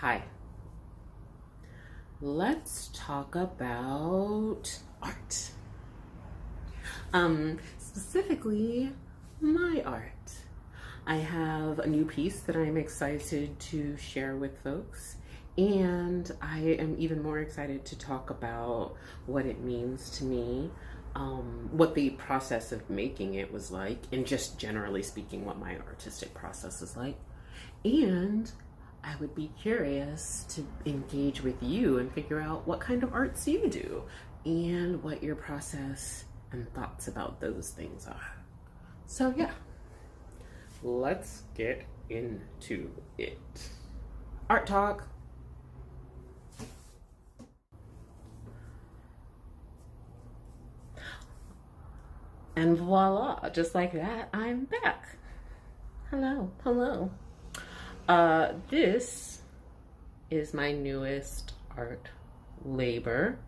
Hi. Let's talk about art. Specifically, my art. I have a new piece that I'm excited to share with folks, and I am even more excited to talk about what it means to me, what the process of making it was like, and just generally speaking, what my artistic process is like. And I would be curious to engage with you and figure out what kind of arts you do and what your process and thoughts about those things are. So, yeah, let's get into it. Art talk. And voila, just like that, I'm back. Hello, hello. This is my newest art labor.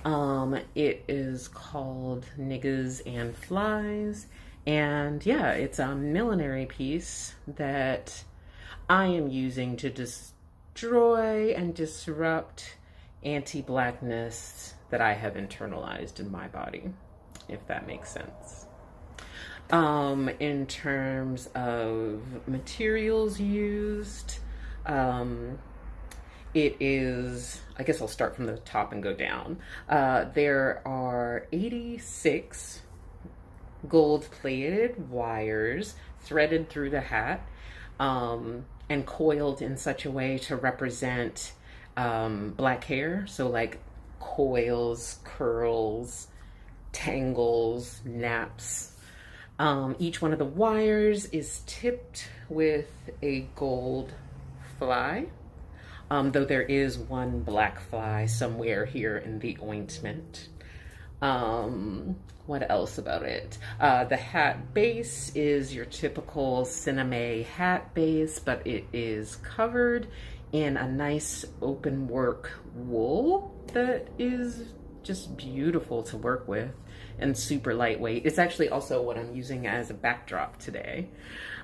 It is called Niggas and Flies. And yeah, it's a millinery piece that I am using to destroy and disrupt anti-blackness that I have internalized in my body, if that makes sense. In terms of materials used, it is, I guess I'll start from the top and go down. There are 86 gold plated wires threaded through the hat, and coiled in such a way to represent black hair. So, like coils, curls, tangles, naps. Each one of the wires is tipped with a gold fly, though there is one black fly somewhere here in the ointment. What else about it? The hat base is your typical cinema hat base, but it is covered in a nice open work wool that is just beautiful to work with and super lightweight. It's actually also what I'm using as a backdrop today.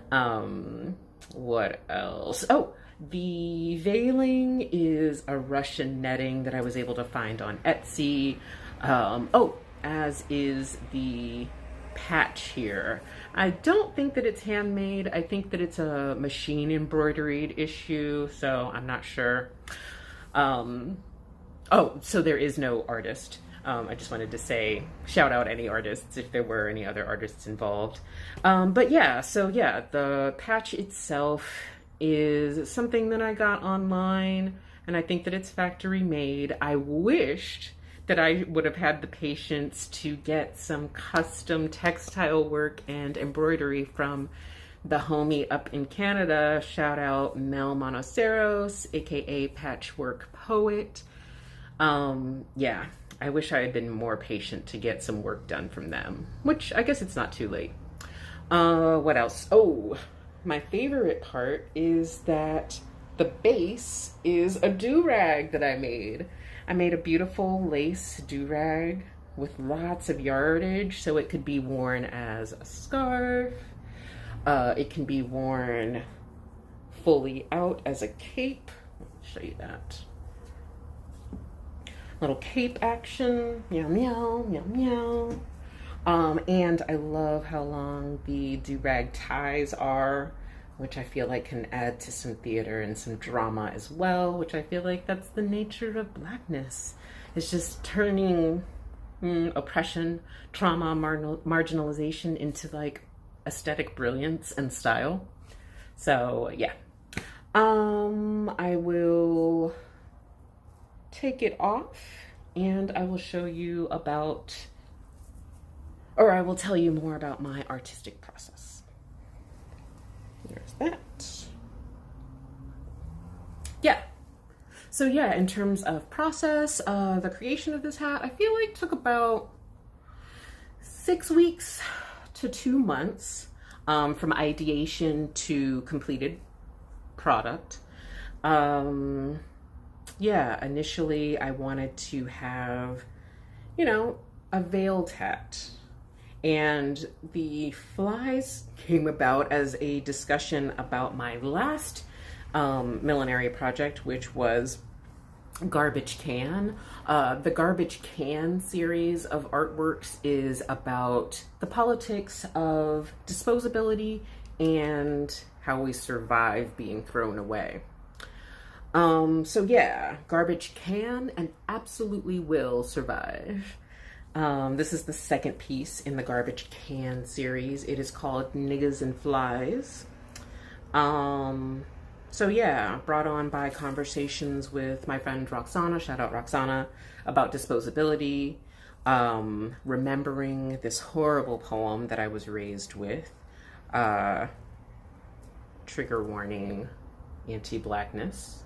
What else? Oh, the veiling is a Russian netting that I was able to find on Etsy. As is the patch here. I don't think that it's handmade. I think that it's a machine embroidered issue, so I'm not sure. So there is no artist. I just wanted to say, shout out any artists if there were any other artists involved. The patch itself is something that I got online, and I think that it's factory made. I wished that I would have had the patience to get some custom textile work and embroidery from the homie up in Canada. Shout out Mel Monoceros, aka Patchwork Poet. I wish I had been more patient to get some work done from them, which I guess it's not too late. What else? Oh, my favorite part is that the base is a do-rag that I made. I made a beautiful lace do-rag with lots of yardage so it could be worn as a scarf. It can be worn fully out as a cape. I'll show you that. Little cape action, meow, meow, meow, meow. And I love how long the do-rag ties are, which I feel like can add to some theater and some drama as well, which I feel like that's the nature of blackness. It's just turning oppression, trauma, marginalization into like aesthetic brilliance and style. So yeah. I will take it off and I will show you I will tell you more about my artistic process. There's that. Yeah. So yeah, in terms of process, the creation of this hat, I feel like took about 6 weeks to 2 months, from ideation to completed product. Initially I wanted to have, a veiled hat. And the flies came about as a discussion about my last Millinery project, which was Garbage Can. The Garbage Can series of artworks is about the politics of disposability and how we survive being thrown away. So yeah, Garbage Can and absolutely will survive. This is the second piece in the Garbage Can series. It is called Niggas and Flies. So yeah, brought on by conversations with my friend Roxana, shout out Roxana, about disposability, remembering this horrible poem that I was raised with, trigger warning, anti-blackness.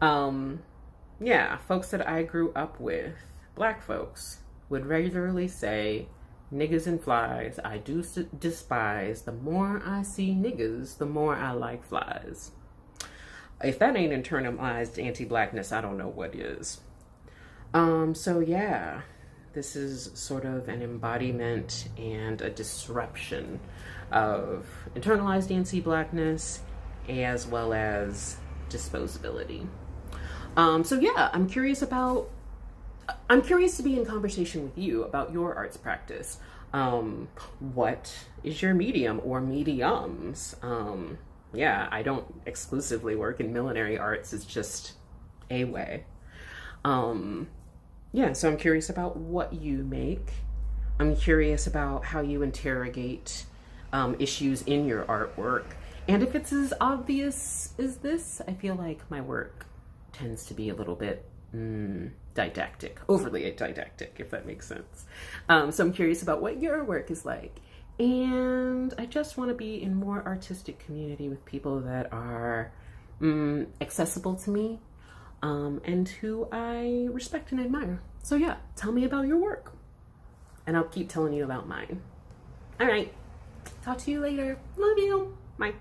Yeah, folks that I grew up with, black folks, would regularly say, niggas and flies, I do despise. The more I see niggas, the more I like flies. If that ain't internalized anti-blackness, I don't know what is. So yeah, this is sort of an embodiment and a disruption of internalized anti-blackness as well as disposability. So yeah, I'm curious to be in conversation with you about your arts practice. What is your medium or mediums? Yeah, I don't exclusively work in millinery arts. It's just a way. Yeah, so I'm curious about what you make. I'm curious about how you interrogate issues in your artwork. And if it's as obvious as this, I feel like my work tends to be a little bit didactic, overly didactic, if that makes sense. So I'm curious about what your work is like. And I just want to be in more artistic community with people that are accessible to me and who I respect and admire. So yeah, tell me about your work and I'll keep telling you about mine. All right, talk to you later. Love you. Bye.